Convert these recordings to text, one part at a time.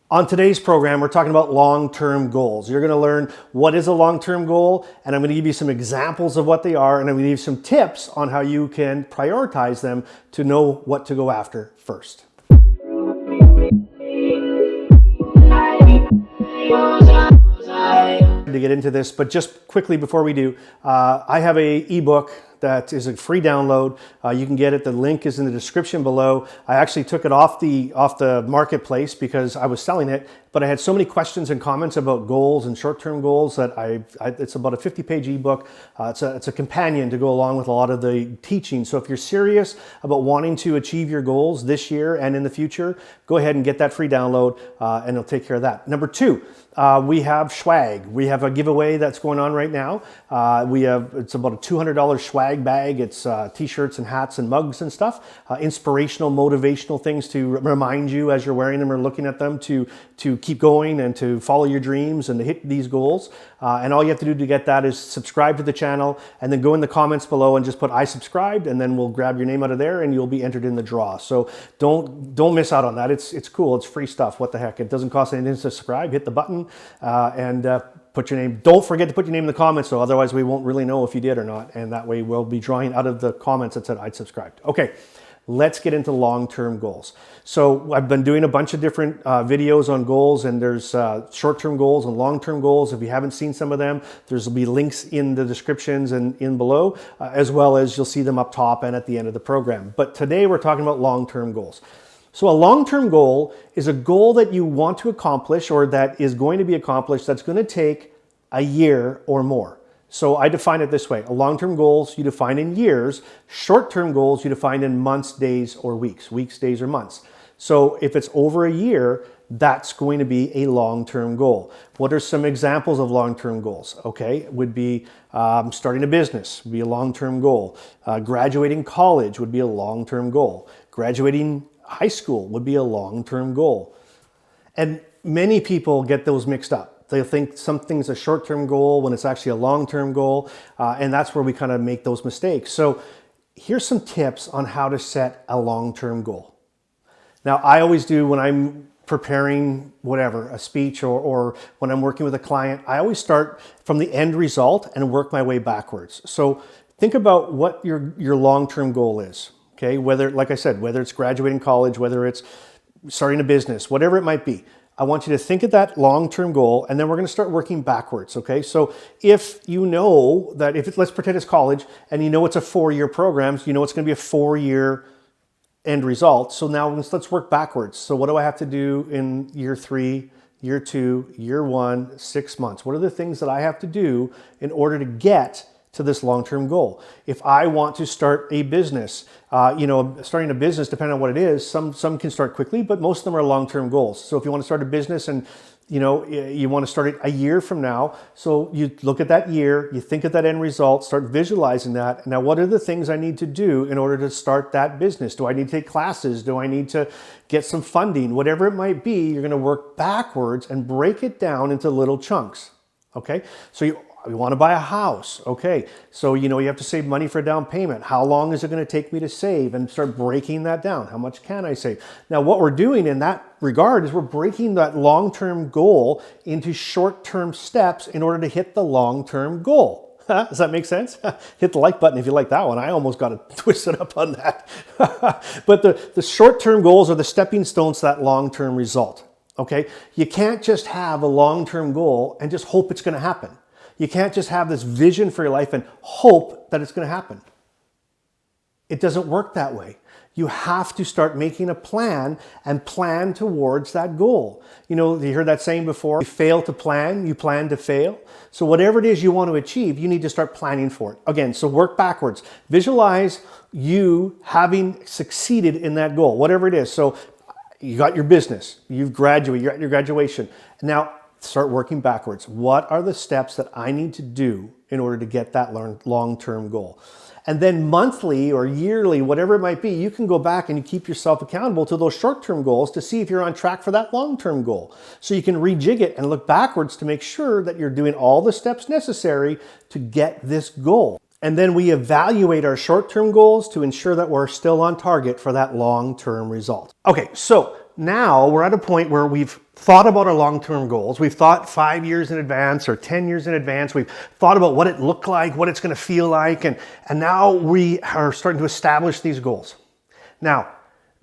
On today's program, we're talking about long-term goals. You're going to learn what is a long-term goal, and I'm going to give you some examples of what they are, and I'm going to give you some tips on how you can prioritize them to know what to go after first. To get into this, but just quickly before we do, I have a ebook that is a free download. You can get it. The link is in the description below. I actually took it off the marketplace because I was selling it, but I had so many questions and comments about goals and short-term goals that it's about a 50-page ebook. It's a companion to go along with a lot of the teaching. So if you're serious about wanting to achieve your goals this year and in the future, go ahead and get that free download, and it'll take care of that. Number two, we have swag. We have a giveaway that's going on right now. It's about a $200 swag bag. It's t-shirts and hats and mugs and stuff. Inspirational, motivational things to remind you as you're wearing them or looking at them to keep going and to follow your dreams and to hit these goals. And all you have to do to get that is subscribe to the channel and then go in the comments below and just put I subscribed, and then we'll grab your name out of there and you'll be entered in the draw. So don't miss out on that. It's cool. It's free stuff. What the heck? It doesn't cost anything to subscribe. Hit the button and put your name. Don't forget to put your name in the comments though, otherwise we won't really know if you did or not. And that way we'll be drawing out of the comments that said I'd subscribed. Okay. Let's get into long-term goals. So I've been doing a bunch of different videos on goals, and there's short-term goals and long-term goals. If you haven't seen some of them, there'll be links in the descriptions and in below, as well as you'll see them up top and at the end of the program. But today we're talking about long-term goals. So a long-term goal is a goal that you want to accomplish or that is going to be accomplished that's going to take a year or more. So I define it this way. Long-term goals you define in years. Short-term goals you define in months, days, or weeks. Weeks, days, or months. So if it's over a year, that's going to be a long-term goal. What are some examples of long-term goals? Okay, would be starting a business would be a long-term goal. Graduating college would be a long-term goal. Graduating high school would be a long-term goal. And many people get those mixed up. They think something's a short-term goal when it's actually a long-term goal, and that's where we kind of make those mistakes. So here's some tips on how to set a long-term goal. Now, I always do when I'm preparing whatever, a speech or when I'm working with a client, I always start from the end result and work my way backwards. So think about what your long-term goal is, okay? Whether, like I said, whether it's graduating college, whether it's starting a business, whatever it might be. I want you to think of that long-term goal, and then we're going to start working backwards, okay? So if you know that, let's pretend it's college, and you know it's a 4-year program, so you know it's going to be a 4-year end result. So now let's work backwards. So what do I have to do in year 3, year 2, year 1, 6 months? What are the things that I have to do in order to get to this long-term goal? If I want to start a business, starting a business, depending on what it is, some can start quickly, but most of them are long-term goals. So if you want to start a business and you want to start it a year from now, so you look at that year, you think of that end result, start visualizing that. Now, what are the things I need to do in order to start that business? Do I need to take classes? Do I need to get some funding? Whatever it might be, you're going to work backwards and break it down into little chunks. Okay, so you want to buy a house. Okay, so you have to save money for a down payment. How long is it going to take me to save? And start breaking that down. How much can I save? Now, what we're doing in that regard is we're breaking that long-term goal into short-term steps in order to hit the long-term goal. Does that make sense? Hit the like button if you like that one. I almost got it twisted up on that. But the short-term goals are the stepping stones to that long-term result. Okay, you can't just have a long-term goal and just hope it's going to happen. You can't just have this vision for your life and hope that it's going to happen. It doesn't work that way. You have to start making a plan and plan towards that goal. You heard that saying before, you fail to plan, you plan to fail. So whatever it is you want to achieve, you need to start planning for it. Again, so work backwards. Visualize you having succeeded in that goal, whatever it is. So you got your business, you've graduated, you're at your graduation. Now, start working backwards. What are the steps that I need to do in order to get that long-term goal? And then monthly or yearly, whatever it might be, you can go back and you keep yourself accountable to those short-term goals to see if you're on track for that long-term goal. So you can rejig it and look backwards to make sure that you're doing all the steps necessary to get this goal. And then we evaluate our short-term goals to ensure that we're still on target for that long-term result. Okay, so now we're at a point where we've thought about our long-term goals. We've thought 5 years in advance or 10 years in advance. We've thought about what it looked like, what it's going to feel like, and now we are starting to establish these goals. Now,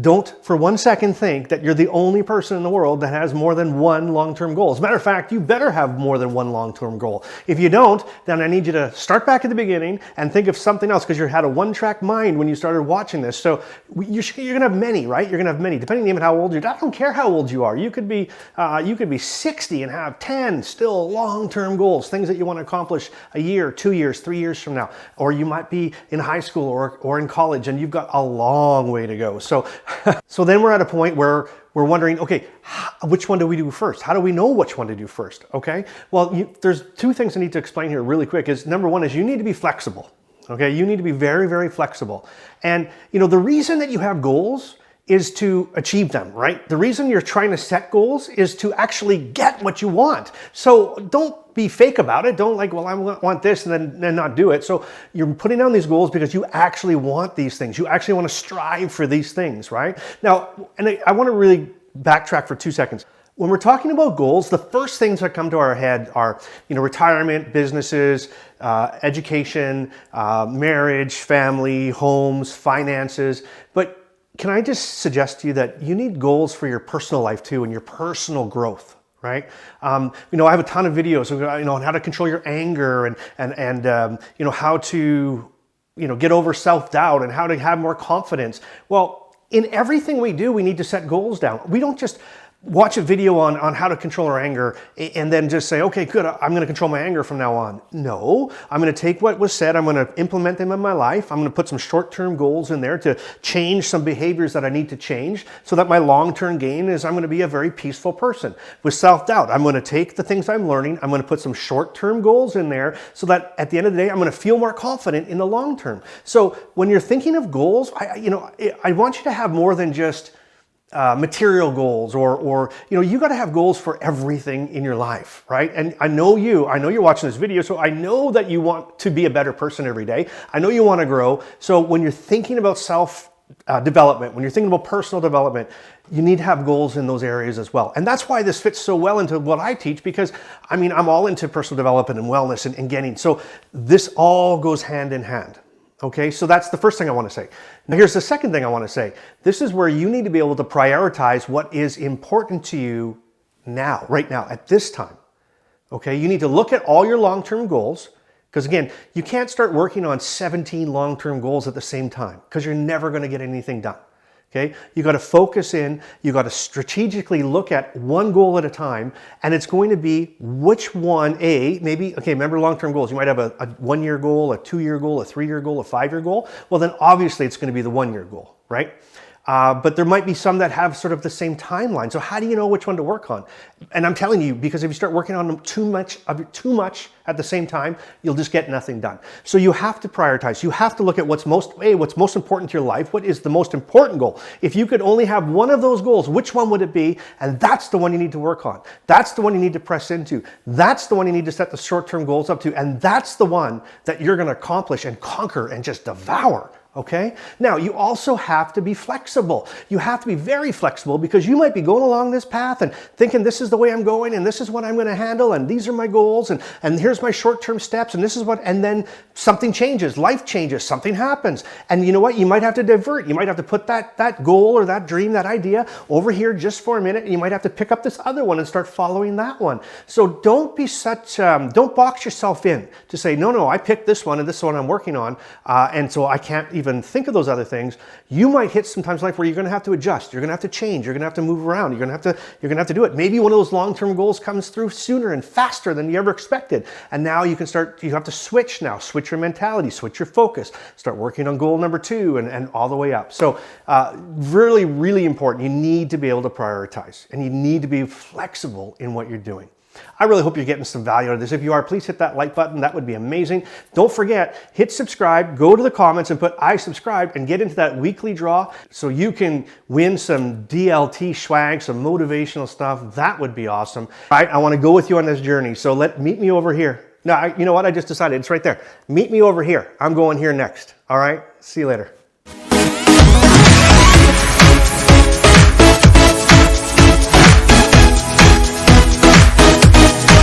don't for 1 second think that you're the only person in the world that has more than one long-term goal. As a matter of fact, you better have more than one long-term goal. If you don't, then I need you to start back at the beginning and think of something else, because you had a one-track mind when you started watching this. So you're going to have many, right? You're going to have many, depending on how old you are. I don't care how old you are. You could be 60 and have 10 still long-term goals, things that you want to accomplish a year, 2 years, 3 years from now. Or you might be in high school or in college and you've got a long way to go. So then we're at a point where we're wondering, okay, which one do we do first? How do we know which one to do first? Okay, well, there's two things I need to explain here really quick. Number one is you need to be flexible. Okay, you need to be very, very flexible. And the reason that you have goals is to achieve them, right? The reason you're trying to set goals is to actually get what you want. So don't be fake about it. Don't well, I want this and then not do it. So you're putting down these goals because you actually want these things. You actually want to strive for these things, right? Now, and I want to really backtrack for 2 seconds. When we're talking about goals, the first things that come to our head are, retirement, businesses, education, marriage, family, homes, finances. But can I just suggest to you that you need goals for your personal life too and your personal growth, right? I have a ton of videos, on how to control your anger and how to, get over self-doubt and how to have more confidence. Well, in everything we do, we need to set goals down. We don't just watch a video on how to control our anger and then just say, okay, good, I'm going to control my anger from now on. No, I'm going to take what was said, I'm going to implement them in my life. I'm going to put some short-term goals in there to change some behaviors that I need to change so that my long-term gain is I'm going to be a very peaceful person. With self-doubt, I'm going to take the things I'm learning, I'm going to put some short-term goals in there so that at the end of the day, I'm going to feel more confident in the long term. So when you're thinking of goals, I want you to have more than just material goals or you got to have goals for everything in your life, right? And I know you're watching this video, so I know that you want to be a better person every day. I know you want to grow. So when you're thinking about self development, when you're thinking about personal development, you need to have goals in those areas as well. And that's why this fits so well into what I teach, because I'm all into personal development and wellness and getting, so this all goes hand in hand. Okay, so that's the first thing I want to say. Now here's the second thing I want to say. This is where you need to be able to prioritize what is important to you now, right now, at this time. Okay, you need to look at all your long-term goals, because again, you can't start working on 17 long-term goals at the same time, because you're never going to get anything done. Okay, you got to focus in, you got to strategically look at one goal at a time, and it's going to be which one, remember long-term goals. You might have a 1-year goal, a 2-year goal, a 3-year goal, a 5-year goal. Well, then obviously it's going to be the 1-year goal, right? But there might be some that have sort of the same timeline. So how do you know which one to work on? And I'm telling you, because if you start working on them too much at the same time, you'll just get nothing done. So you have to prioritize. You have to look at what's most important to your life. What is the most important goal? If you could only have one of those goals, which one would it be? And that's the one you need to work on. That's the one you need to press into. That's the one you need to set the short-term goals up to. And that's the one that you're going to accomplish and conquer and just devour. Okay? Now, you also have to be flexible. You have to be very flexible, because you might be going along this path and thinking this is the way I'm going and this is what I'm going to handle and these are my goals and here's my short-term steps and this is what, and then something changes, life changes, something happens. And you know what? You might have to divert. You might have to put that goal or that dream, that idea over here just for a minute, and you might have to pick up this other one and start following that one. So don't be don't box yourself in to say, no, I picked this one and this is what I'm working on, and so I can't even think of those other things. You might hit sometimes in life where you're going to have to adjust. You're going to have to change. You're going to have to move around. You're going to have to do it. Maybe one of those long-term goals comes through sooner and faster than you ever expected. And now you have to switch now. Switch your mentality, switch your focus, start working on goal number 2 and all the way up. So really, really important. You need to be able to prioritize, and you need to be flexible in what you're doing. I really hope you're getting some value out of this. If you are, please hit that like button. That would be amazing. Don't forget, hit subscribe, go to the comments and put I subscribed and get into that weekly draw so you can win some DLT swag, some motivational stuff. That would be awesome. All right, I want to go with you on this journey. So meet me over here. No, you know what? I just decided it's right there. Meet me over here. I'm going here next. All right, see you later.